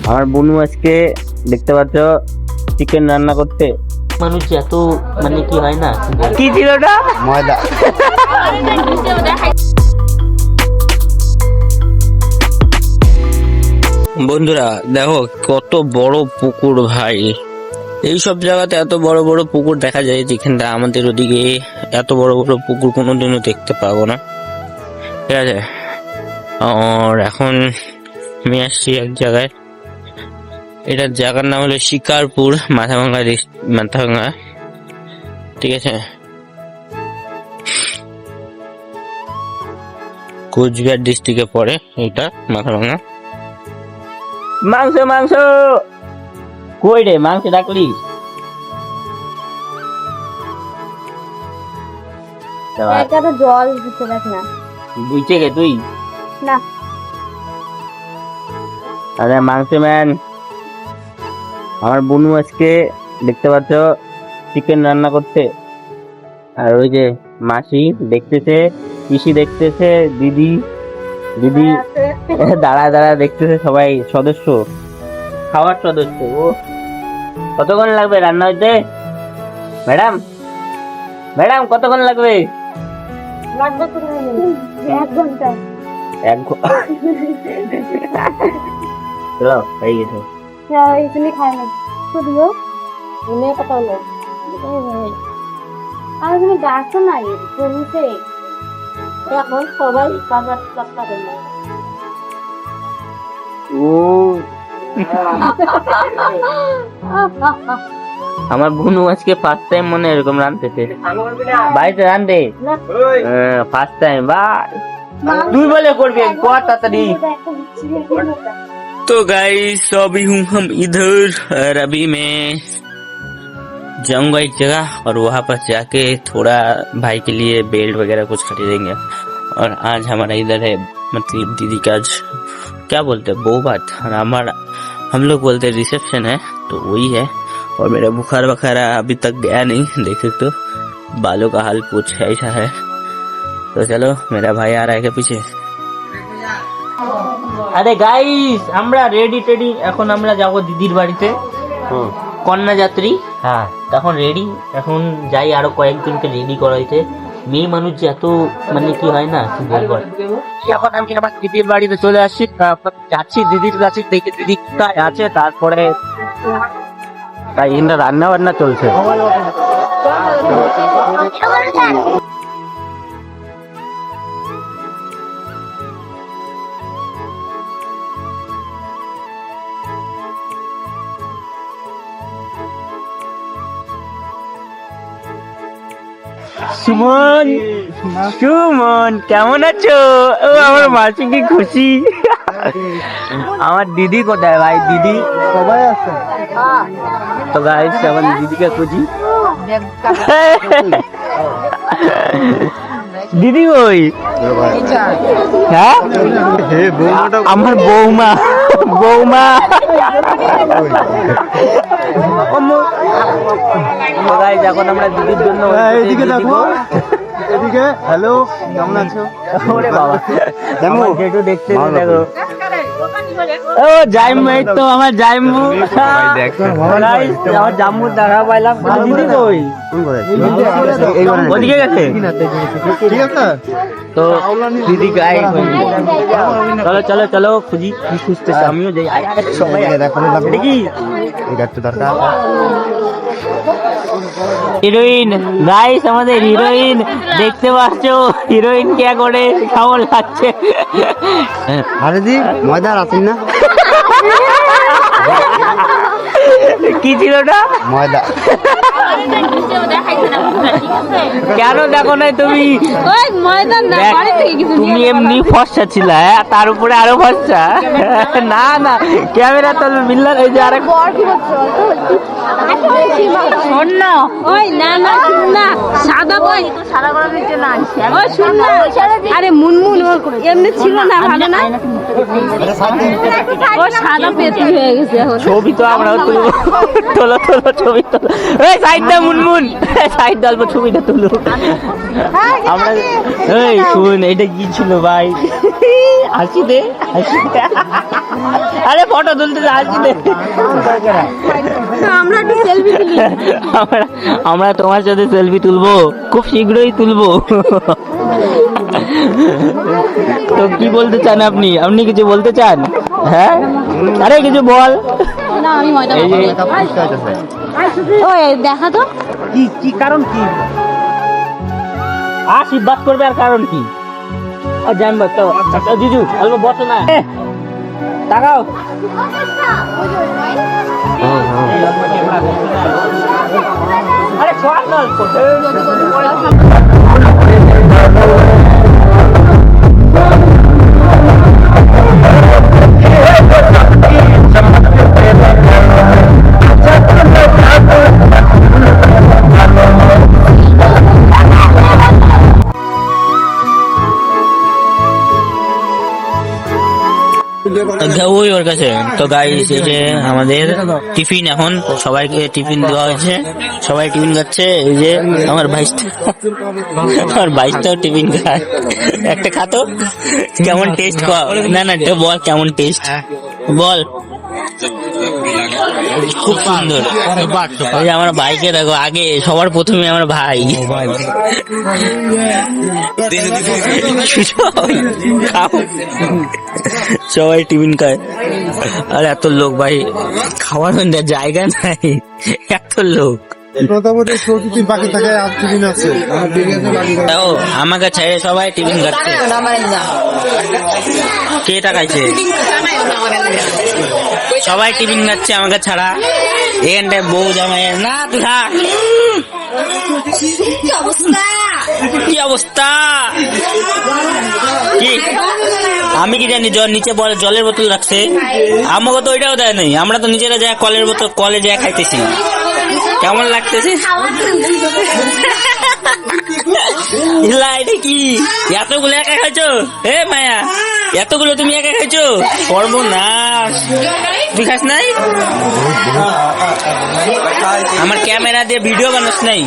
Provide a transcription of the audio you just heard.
আমার বোনু আজকে দেখতে পাচ্ছ চিকেন রান্না করতে। মানুষ এত মানে কি হয় না, কি ছিল ওটা? ময়দা। বন্ধুরা দেখো কত বড় পুকুর ভাই, এই সব জায়গাতে এত বড় বড় পুকুর দেখা যায়, যেখানটা আমাদের ওদিকে এত বড় বড় পুকুর কোনোদিনও দেখতে পাবো না। ঠিক আছে, আর এখন আমি আসছি এক জায়গায়, এটার জায়গার নাম হলো শিকারপুর মাথাভাঙ্গা। ঠিক আছে, কোচবিহার ডিস্ট্রিক্টে পড়ে এটা মাথাভাঙ্গা। মাংস মাংস কই রে, মাংস ডাকলি? জল দিতে দেখ না, বুঝছে গে তুই না? আরে মাংস ম্যান, আমার বোনু আজকে দেখতে পাচ্ছ চিকেন রান্না করতে, আর ওই যে মাসি দেখতেছে, পিসি দেখতেছে, দিদি দিদি দাঁড়া দাঁড়া দেখতেছে, সবাই সদস্য, খাওয়ার সদস্য। ও কতক্ষণ লাগবে রান্না হইতে? ম্যাডাম ম্যাডাম কতক্ষণ লাগবে? লাগবে তো 1 ঘন্টা। 1 ঘন্টা? চলো হয়ে গেছে। তুমি খাই না তো দিও, এনে কথা হলো। আর তুমি ডাকছো না বলছে, এখন সবাই কাজ করে না। ও আমার বোনু আজকে ফার্স্ট টাইম মনে এরকম রাঁধতেছে, বাড়িতে রাঁধে ফার্স্ট টাইম। ভাই তুই বলে করবি কর তাড়াতাড়ি। तो गाइस अभी हूँ हम इधर, और अभी मैं जाऊंगा एक जगह और वहां पर जाके थोड़ा भाई के लिए बेल्ट वगैरह कुछ खरीदेंगे। और आज हमारा इधर है मतलब दीदी का आज क्या बोलते हैं बहू बात, और हमारा हम लोग बोलते हैं रिसेप्शन है, तो वही है। और मेरा बुखार वखारा अभी तक गया नहीं, देख सकते हो बालों का हाल कुछ ऐसा है। तो चलो मेरा भाई आ रहा है क्या पीछे। আরে গাইস আমরা রেডি টেডি, এখন আমরা যাব দিদির বাড়িতে, কন্যা যাত্রী। হ্যাঁ তখন রেডি, এখন যাই আরো কয়েকজনকে রেডি করাইতে। মেয়ে মানুষ যে এত মানে কি হয় না, কি বলবো। এখন আমি আমার দিদির বাড়িতে চলে আসছি, যাচ্ছি দিদির কাছে, দেখি দিদি কোথায় আছে, তারপরে তাই এখানে রান্না বান্না চলছে। সুমন সুমন কেমন আছো? ও আমার মাসি কি খুশি। আমার দিদি কোথায় ভাই? দিদি সবাই আছে তো গাইস, আমার দিদিকে খুঁজি। দিদি কই? হ্যাঁ আমার বৌমা, বৌমা এখন আমরা দিদির জন্য এদিকে দেখো, এদিকে। হ্যালো, কেমন আছো? ওরে বাবা যেটু দেখতে দেখো, ও জাইমু, এই তো আমার জাইমু, আমার জাম্মু দেখা পাইলাম। দিদি কই? ওদিকে গেছে। ঠিক আছে, তো দিদি গায়ে চলো চলো চলো খুঁজি, কি খুঁজতেছে, আমিও যাই। সবাই দেখি হিরোইন, গাইস আমাদের হিরোইন দেখতে পাচ্ছ, হিরোইন কে করে খাবার খাচ্ছে। আরে দি ময়দার আছেন না? কি ছিল ওটা? ময়দা। কেন দেখো নাই তুমি? তুমি এমনি ফর্সা ছিল, তার উপরে আরো ফর্সা। না না ক্যামেরা তো মিললাম, এই যে আরেক আরে মুনমুন এমনি ছিল না, ভালো না? ও সাদা পেতনি হয়ে গেছে। ছবি তো আমরাও তুলবো, তোলো তোলো ছবি তোলো। এই সাইড দা মুনমুন, সাইড দালবো ছবিটা তুলুক। আমরা এই শুন, এটা কি ছিল ভাই? হাসি দে, হাসি দে। আরে ফটো তুলতে হাসি দে। আমরা একটু সেলফি তুলি। আমরা তোমার সাথে সেলফি তুলবো, খুব শীঘ্রই তুলবো। তো কি বলতে চান আপনি? আপনি কিছু বলতে চান? হ্যাঁ, আরে কিছু বল। না আমি ময়দা এই যে ওই দেখা তো কি কারণ কি? আশীর্বাদ করবে আর কারণ কি? আর জানবো তো জিজু অল্প বসো না, তাকাও। আরে শোয়ার না অল্প। ওই ওর কাছে তো গাইস, এই যে আমাদের টিফিন, এখন সবাইকে টিফিন দেওয়া হয়েছে, সবাই টিফিন খাচ্ছে। এই যে আমার ভাইস্টাও টিফিন খায়। একটা খাতো, কেমন টেস্ট? না না বল কেমন টেস্ট বল। খুব সুন্দর। এই যে আমার ভাইকে দেখো, আগে সবার প্রথমে আমার ভাই। সবাই টিফিন খায়, আর এত লোক ভাই, খাওয়ার জায়গা নাই, এত লোক। আমাকে ছেড়ে সবাই টিফিন খাচ্ছে। কে টাকাইছে? সবাই টিফিন খাচ্ছে আমাকে ছাড়া। এখানটায় বউ জামাই না, তুই খা। কি অবস্থা? কি আমি কি জানি? নিচে জলের বোতল রাখছে, আমাকে তো ওইটাও দেয় নাই। আমরা তো নিজেরা যা কলের বোতল কলে যা খাইতেছি। কেমন লাগতেছে? এটা কি এতগুলো একা খাইছো? হে মায়া, এতগুলো তুমি একা খাইছো? সর্বনাশ, তুই খাস নাই? আমার ক্যামেরা দিয়ে ভিডিও বানাস নাই?